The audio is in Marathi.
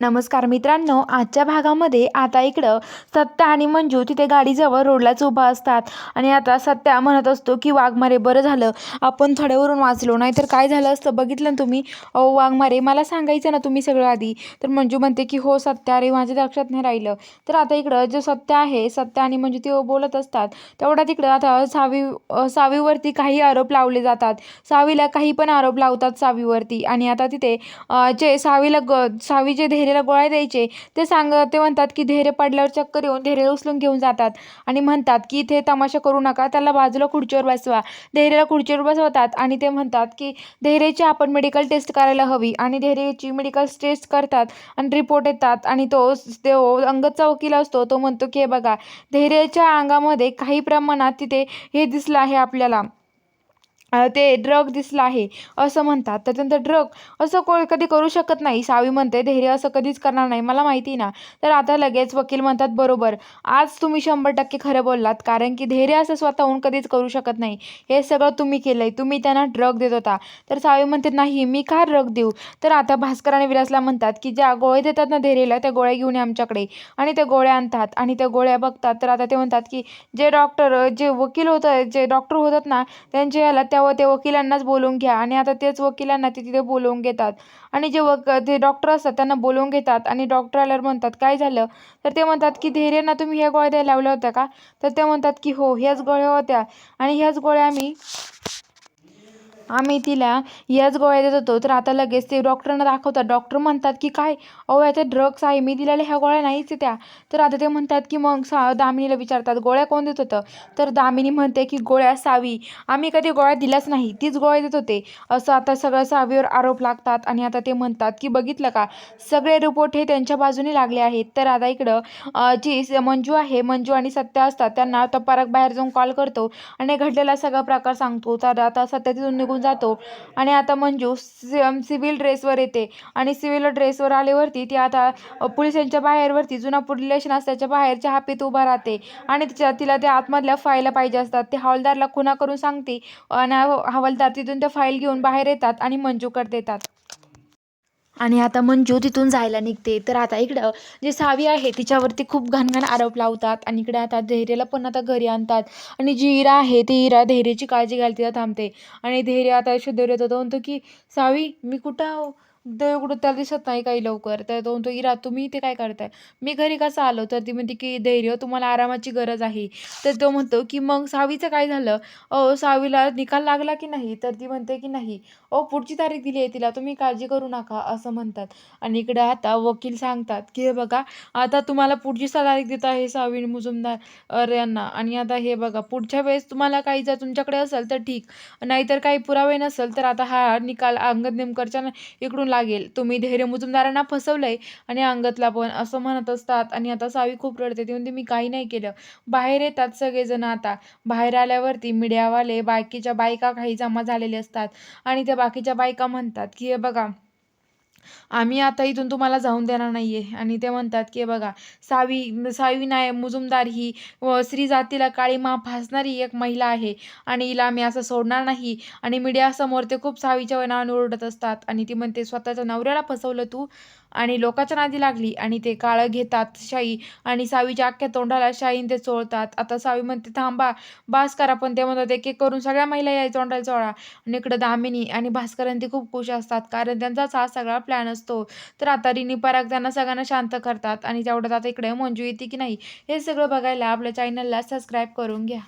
नमस्कार मित्रांनो, आजच्या भागामध्ये आता इकडं सत्या आणि मंजू तिथे गाडीजवळ रोडलाच उभा असतात आणि आता सत्या म्हणत असतो की वाघमारे बरं झालं आपण थड्यावरून वाचलो, नाहीतर काय झालं असतं बघितलं ना तुम्ही. अहो वाघमारे, मला सांगायचं ना तुम्ही सगळं आधी. तर मंजू म्हणते की हो सत्या, अरे माझ्या लक्षात नाही राहिलं. तर आता इकडं जो सत्या आहे, सत्या आणि मंजू ते बोलत असतात तेवढा तिकडं आता सावीवरती काही आरोप लावले जातात. सावीला काही पण आरोप लावतात सावीवरती. आणि आता तिथे जे सावी जे धैर्याला गोळ्या द्यायचे ते म्हणतात की धैर्य पडल्यावर चक्कर येऊन धैर्य उचलून घेऊन जातात आणि म्हणतात की इथे तमाशा करू नका, त्याला बाजूला खुर्चीवर बसवा. धैर्याला खुर्चीवर बसवतात आणि ते म्हणतात की धैर्याची आपण मेडिकल टेस्ट करायला हवी. आणि धैर्याची मेडिकल टेस्ट करतात आणि रिपोर्ट येतात आणि तो अंगदचा वकील असतो, तो म्हणतो की हे बघा, धैर्याच्या अंगामध्ये काही प्रमाणात तिथे हे दिसलं आहे आपल्याला, ते ड्रग दिसला आहे असं म्हणतात. त्याच्यानंतर ड्रग असं कधी करू शकत नाही. सावी म्हणते धैर्य असं कधीच करणार नाही, मला माहिती ना. तर आता लगेच वकील म्हणतात बरोबर, आज तुम्ही 100% खरं बोललात, कारण की धैर्य असं स्वतःहून कधीच करू शकत नाही. हे सगळं तुम्ही केलंय, तुम्ही त्यांना ड्रग देत होता. तर सावी म्हणते नाही, मी का ड्रग देऊ. तर आता भास्कर आणि विलासला म्हणतात की ज्या गोळ्या देतात ना धैर्यला, त्या गोळ्या घेऊन ये आमच्याकडे. आणि त्या गोळ्या आणतात आणि त्या गोळ्या बघतात. तर आता ते म्हणतात की जे वकील होतं, जे डॉक्टर होतात ना, त्यांच्या याला तेव्हा ते वकिलांनाच बोलवून घ्या. आणि आता तेच वकिलांना ते तिथे बोलवून घेतात आणि ते डॉक्टर असतात त्यांना बोलवून घेतात. आणि डॉक्टर आल्यावर म्हणतात काय झालं. तर ते म्हणतात की धैर्यांना तुम्ही ह्या गोळ्या द्यायला लावल्या होत्या का. तर ते म्हणतात की हो, ह्याच गोळ्या होत्या आणि ह्याच गोळ्या आम्ही तिला याच गोळ्या देत होतो. तर आता लगेच ते डॉक्टरांना दाखवतात. डॉक्टर म्हणतात की काय, अहो याच्यात ड्रग्स आहे, मी दिलेल्या ह्या गोळ्या नाहीच त्या. तर आता ते म्हणतात की मग दामिनीला विचारतात गोळ्या कोण देत होतं. तर दामिनी म्हणते की गोळ्या सावी, आम्ही कधी गोळ्या दिल्याच नाही, तीच गोळ्या देत होते. असं आता सगळं सावीवर आरोप लागतात. आणि आता ते म्हणतात की बघितलं का, सगळे रिपोर्ट हे त्यांच्या बाजूने लागले आहेत. तर आता इकडं जी मंजू आहे, मंजू आणि सत्या असतात, त्यांना आता परत बाहेर जाऊन कॉल करतो आणि घडलेला सगळा प्रकार सांगतो. तर आता सत्या तिथून निघून जातो आणि आता मंजू सिव्हिल ड्रेसवर येते. आणि सिव्हिल ड्रेसवर आल्यावरती ती आता पोलिसांच्या बाहेरवरती जुना पोलीस स्टेशन असतं त्याच्या बाहेर चहा पीत उभा राहते. आणि तिला त्या आतमधल्या फाईला पाहिजे असतात. ते हवालदारला खुणा करून सांगते आणि हवालदार तिथून त्या फाईल घेऊन बाहेर येतात आणि मंजूकडे देतात. आणि आता मंजू तिथून जायला निघते. तर आता इकडं जी सावी आहे तिच्यावरती खूप घाणघाण आरोप लावतात. आणि इकडे आता धैर्याला पण आता घरी आणतात. आणि जी इरा आहे ती इरा धैर्याची काळजी घ्यायला तिला थांबते. आणि धैर्य आता शुद्धीवर येतो, तो म्हणतो की सावी मी कुठं आहो, कुठं त्याला दिसत नाही काही लवकर. तर तो म्हणतो इरा तुम्ही इथे काय करताय, मी घरी कसं आलो. तर ती म्हणते की धैर्य तुम्हाला आरामाची गरज आहे. तर तो म्हणतो की मग सावीचं काय झालं, सावीला निकाल लागला की नाही. तर ती म्हणते की नाही, पुढची तारीख दिली आहे तिला, तुम्ही काळजी करू नका असं म्हणतात. आणि इकडे आता वकील सांगतात की हे बघा, आता तुम्हाला पुढची तारीख देत आहे सावी मुजुमदार यांना. आणि आता हे बघा, पुढच्या वेळेस तुम्हाला काही जर तुमच्याकडे असेल तर ठीक, नाहीतर काही पुरावे नसेल तर आता हा निकाल अंगद नेमकरच्या इकडून लागेल. तुम्ही धैर्य मुजुमदारांना फसवलंय आणि अंगदला पण असं म्हणत असतात. आणि आता सावी खूप रडते, ती म्हणते मी काही नाही केलं. बाहेर येतात सगळेजण. आता बाहेर आल्यावरती मीडियावाले, बाकीच्या बायका काही जमा झालेले असतात. आणि त्या बाकीच्या बायका म्हणतात की हे बघा, आम्ही आता इथून तुम्हाला जाऊन देणार नाहीये. आणि ते म्हणतात की हे बघा, सावी सावी नाय मुजुमदार ही स्त्री जातीला काळीमा फासणारी एक महिला आहे आणि हिला आम्ही असं सोडणार नाही. आणि मीडियासमोर ते खूप सावीच्या नावाने ओरडत असतात. आणि ती म्हणते स्वतःच्या नवऱ्याला फसवलं तू आणि लोकांच्या नादी लागली. आणि ते काळं घेतात शाई आणि सावीच्या अख्ख्या तोंडाला शाईन ते चोळतात. आता सावी म्हणते थांबा, बास करा. पण ते म्हणतात एक एक करून सगळ्या महिला या तोंडाला चोळा. आणि इकडं दामिनी आणि भास्करन ते खूप खुश असतात, कारण त्यांचाच हा सगळा प्लॅन असतो. तर आता रिनी पराग त्यांना सगळ्यांना शांत करतात. आणि तेवढ्यात आता इकडे मंजू येते की नाही, हे सगळं बघायला आपल्या चॅनलला सबस्क्राईब करून घ्या.